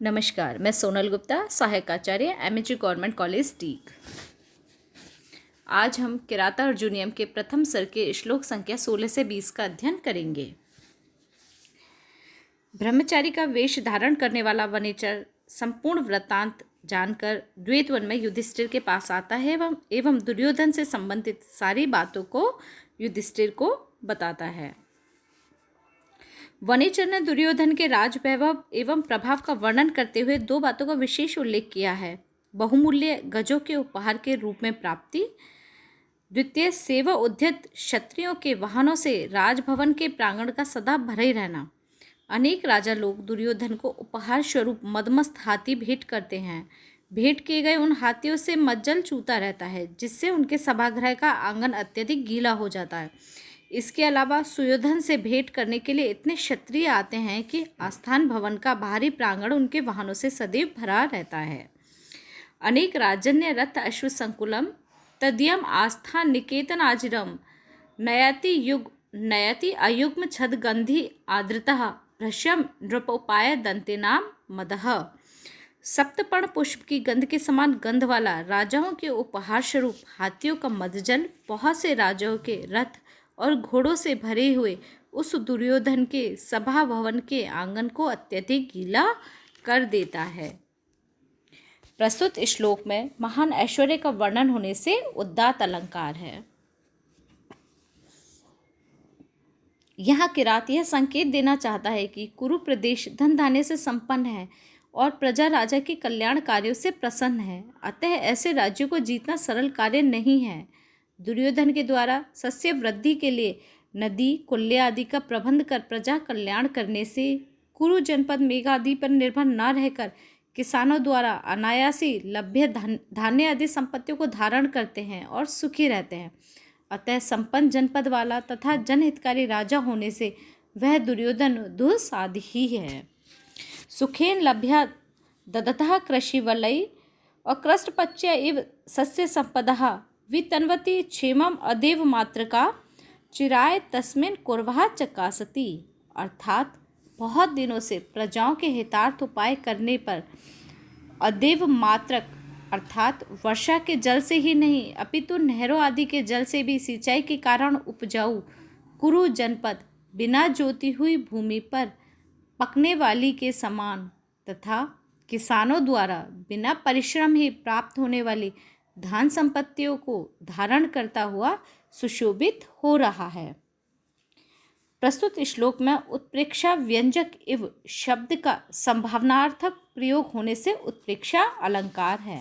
नमस्कार, मैं सोनल गुप्ता, सहायक आचार्य एमएचजी गवर्नमेंट कॉलेज टीक। आज हम किराता अर्जुनियम के प्रथम सर के श्लोक संख्या 16 से 20 का अध्ययन करेंगे। ब्रह्मचारी का वेश धारण करने वाला वनेचर संपूर्ण वृत्तांत जानकर द्वैत वन में युधिष्ठिर के पास आता है एवं दुर्योधन से संबंधित सारी बातों को युधिष्ठिर को बताता है। वनेचर ने दुर्योधन के राजवैभव एवं प्रभाव का वर्णन करते हुए दो बातों का विशेष उल्लेख किया है। बहुमूल्य गजों के उपहार के रूप में प्राप्ति, द्वितीय सेवा उद्यत क्षत्रियों के वाहनों से राजभवन के प्रांगण का सदा भरा ही रहना। अनेक राजा लोग दुर्योधन को उपहार स्वरूप मदमस्त हाथी भेंट करते हैं। भेंट किए गए उन हाथियों से मज्जल चूता रहता है, जिससे उनके सभागृह का आंगन अत्यधिक गीला हो जाता है। इसके अलावा सुयोधन से भेंट करने के लिए इतने क्षत्रिय आते हैं कि आस्थान भवन का बाहरी प्रांगण उनके वाहनों से सदैव भरा रहता है। अनेक राजन्य रथ अश्व संकुलम तदीयम आस्थान निकेतन आजिरम नयति अयुग्म छद गंधि आदृतः भृश्यम नृपोपाय दंतेनाम मदः। सप्तपर्ण पुष्प की गंध के समान गंध वाला राजाओं के उपहार स्वरूप हाथियों का मदजल बहुत से राजाओं के रथ और घोड़ों से भरे हुए उस दुर्योधन के सभा भवन के आंगन को अत्यधिक गीला कर देता है। प्रस्तुत श्लोक में महान ऐश्वर्य का वर्णन होने से उदात्त अलंकार है। यहाँ किरात यह संकेत देना चाहता है कि कुरु प्रदेश धन धान्य से संपन्न है और प्रजा राजा के कल्याण कार्यों से प्रसन्न है। अतः ऐसे राज्यों को जीतना सरल कार्य नहीं है। दुर्योधन के द्वारा सस्य वृद्धि के लिए नदी कुल्य आदि का प्रबंध कर प्रजा कल्याण करने से कुरु जनपद मेघ आदि पर निर्भर न रहकर किसानों द्वारा अनायासी लभ्य धान्य आदि संपत्तियों को धारण करते हैं और सुखी रहते हैं। अतः संपन्न जनपद वाला तथा जनहितकारी राजा होने से वह दुर्योधन दुस्साध्य ही है। सुखेन लभ्या ददतः कृषि वलय और कृष्टपच्य इव सस्य संपदः वितन्वती क्षेमम अदेव मात्र का चिराय तस्मिन कुर्वः चकासती। अर्थात बहुत दिनों से प्रजाओं के हितार्थ उपाय करने पर अदेव मात्रक अर्थात वर्षा के जल से ही नहीं अपितु नहरों आदि के जल से भी सिंचाई के कारण उपजाऊ कुरु जनपद बिना जोती हुई भूमि पर पकने वाली के समान तथा किसानों द्वारा बिना परिश्रम ही प्राप्त होने वाली धन संपत्तियों को धारण करता हुआ सुशोभित हो रहा है। प्रस्तुत श्लोक में उत्प्रेक्षा व्यंजक इव शब्द का संभावनार्थक प्रयोग होने से उत्प्रेक्षा अलंकार है।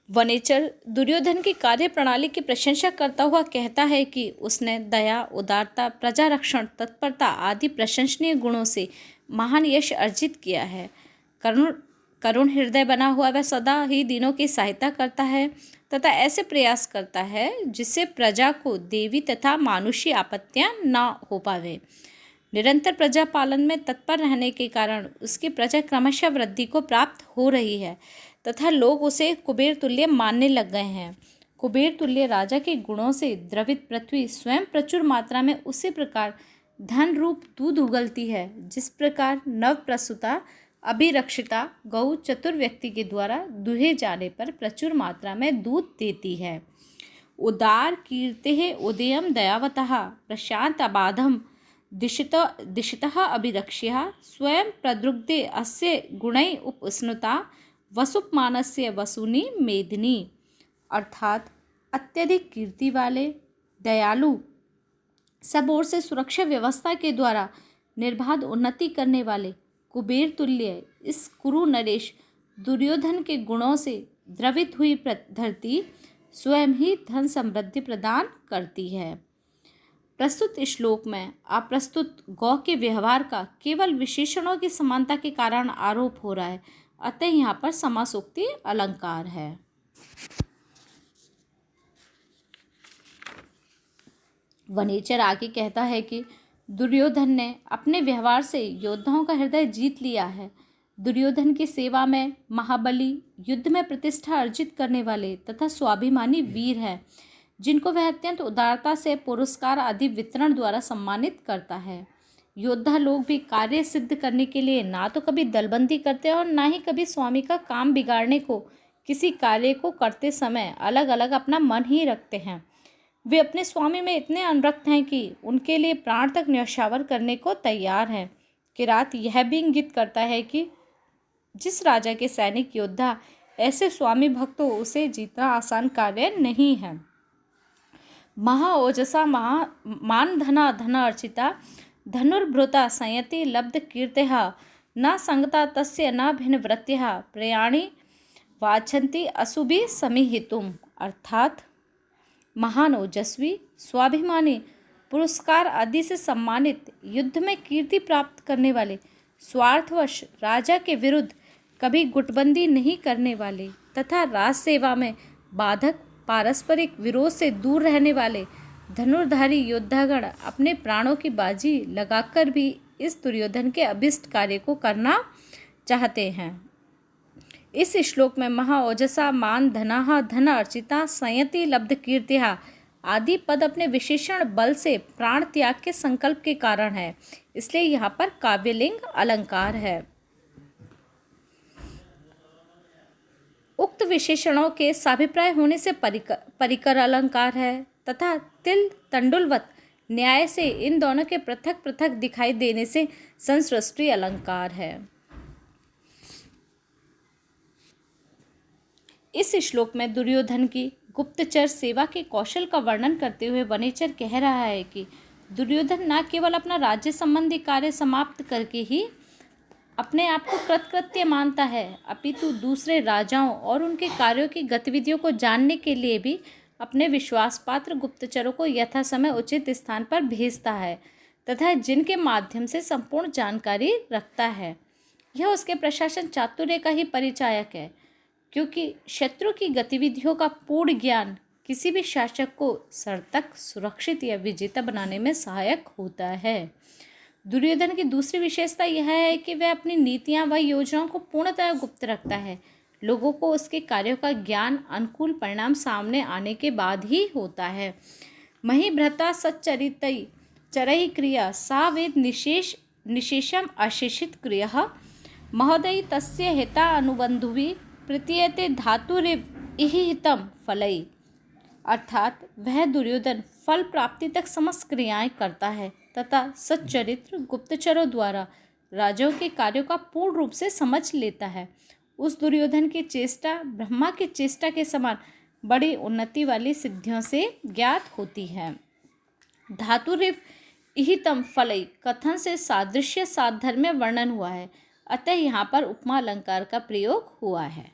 वनेचर दुर्योधन की कार्य प्रणाली की प्रशंसा करता हुआ कहता है कि उसने दया, उदारता, प्रजा रक्षण, तत्परता आदि प्रशंसनीय गुणों से महान यश अर्जित किया है। करुण हृदय बना हुआ वह सदा ही दीनों की सहायता करता है तथा ऐसे प्रयास करता है जिससे प्रजा को देवी तथा मानुषी आपत्तियां न हो पावे। निरंतर प्रजा पालन में तत्पर रहने के कारण उसकी प्रजा क्रमशः वृद्धि को प्राप्त हो रही है तथा लोग उसे कुबेर तुल्य मानने लग गए हैं। कुबेर तुल्य राजा के गुणों से द्रवित पृथ्वी स्वयं प्रचुर मात्रा में उसी प्रकार धन रूप दूध उगलती है जिस प्रकार नव प्रसूता अभिरक्षिता गौ चतुर व्यक्ति के द्वारा दुहे जाने पर प्रचुर मात्रा में दूध देती है। उदार कीर्ते उदयम दयावतः प्रशांत अबाधम दिशतः अभिरक्ष्य स्वयं प्रदृग्धे अस्य गुणै उपस्नुता वसुपमानस्य वसुनी मेदिनी। अर्थात अत्यधिक कीर्ति वाले, दयालु, सब ओर से सुरक्षा व्यवस्था के द्वारा निर्बाध उन्नति करने वाले कुबेर तुल्य इस कुरु नरेश दुर्योधन के गुणों से द्रवित हुई धरती स्वयं ही धन समृद्धि प्रदान करती है। प्रस्तुत श्लोक में अप्रस्तुत गौ के व्यवहार का केवल विशेषणों की समानता के कारण आरोप हो रहा है, अतः यहाँ पर समासोक्ति अलंकार है। वनेचर आगे कहता है कि दुर्योधन ने अपने व्यवहार से योद्धाओं का हृदय जीत लिया है। दुर्योधन की सेवा में महाबली, युद्ध में प्रतिष्ठा अर्जित करने वाले तथा स्वाभिमानी वीर हैं, जिनको वह अत्यंत उदारता से पुरस्कार आदि वितरण द्वारा सम्मानित करता है। योद्धा लोग भी कार्य सिद्ध करने के लिए ना तो कभी दलबंदी करते हैं और ना ही कभी स्वामी का काम बिगाड़ने को किसी कार्य को करते समय अलग अलग अपना मन ही रखते हैं। वे अपने स्वामी में इतने अनुरक्त हैं कि उनके लिए प्राण तक न्यौछावर करने को तैयार हैं। किरात यह भी इंगित करता है कि जिस राजा के सैनिक योद्धा ऐसे स्वामी भक्त हो उसे जीतना आसान कार्य नहीं है। महाओजसा मान धना धन अर्चिता धनुर्भृता संयति लब्ध कीर्तिः न संगता तस्य न भिन्नवृत्तिः प्रयाणी वाछन्ति अशुभि समीहितुम। अर्थात महान ओजस्वी, स्वाभिमानी, पुरस्कार आदि से सम्मानित, युद्ध में कीर्ति प्राप्त करने वाले, स्वार्थवश राजा के विरुद्ध कभी गुटबंदी नहीं करने वाले तथा राज सेवा में बाधक पारस्परिक विरोध से दूर रहने वाले धनुर्धारी योद्धागण अपने प्राणों की बाजी लगाकर भी इस दुर्योधन के अभिष्ट कार्य को करना चाहते हैं। इस श्लोक में महाओजसा मान धनाः धन अर्चिता संयति लब्ध कीर्तिः आदि पद अपने विशेषण बल से प्राण त्याग के संकल्प के कारण है, इसलिए यहाँ पर काव्यलिंग अलंकार है। उक्त विशेषणों के साभिप्राय होने से परिकर अलंकार है तथा तिल तंडुलवत न्याय से इन दोनों के पृथक पृथक दिखाई देने से संसृष्टि अलंकार है। इस श्लोक में दुर्योधन की गुप्तचर सेवा के कौशल का वर्णन करते हुए वनेचर कह रहा है कि दुर्योधन न केवल अपना राज्य संबंधी कार्य समाप्त करके ही अपने आप को कृतकृत्य मानता है, अपितु दूसरे राजाओं और उनके कार्यों की गतिविधियों को जानने के लिए भी अपने विश्वासपात्र गुप्तचरों को यथा समय उचित स्थान पर भेजता है तथा जिनके माध्यम से संपूर्ण जानकारी रखता है। यह उसके प्रशासन चातुर्य का ही परिचायक है, क्योंकि शत्रु की गतिविधियों का पूर्ण ज्ञान किसी भी शासक को सर्तक, सुरक्षित या विजेता बनाने में सहायक होता है। दुर्योधन की दूसरी विशेषता यह है कि वह अपनी नीतियां व योजनाओं को पूर्णतः गुप्त रखता है। लोगों को उसके कार्यों का ज्ञान अनुकूल परिणाम सामने आने के बाद ही होता है। महिभ्रता सच्चरितई चरई क्रिया सा वेद निशेषम अशेषित क्रिया महोदय तस्य हिता अनुबंधुभि प्रतीयते धातुरिव इहितम फलई। अर्थात वह दुर्योधन फल प्राप्ति तक समस्त क्रियाएं करता है तथा सच्चरित्र गुप्तचरों द्वारा राजाओं के कार्यों का पूर्ण रूप से समझ लेता है। उस दुर्योधन की चेष्टा ब्रह्मा की चेष्टा के समान बड़ी उन्नति वाली सिद्धियों से ज्ञात होती है। धातुरिव इहितम फलई कथन से सादृश्य साधर्म्य वर्णन हुआ है, अतः यहाँ पर उपमा अलंकार का प्रयोग हुआ है।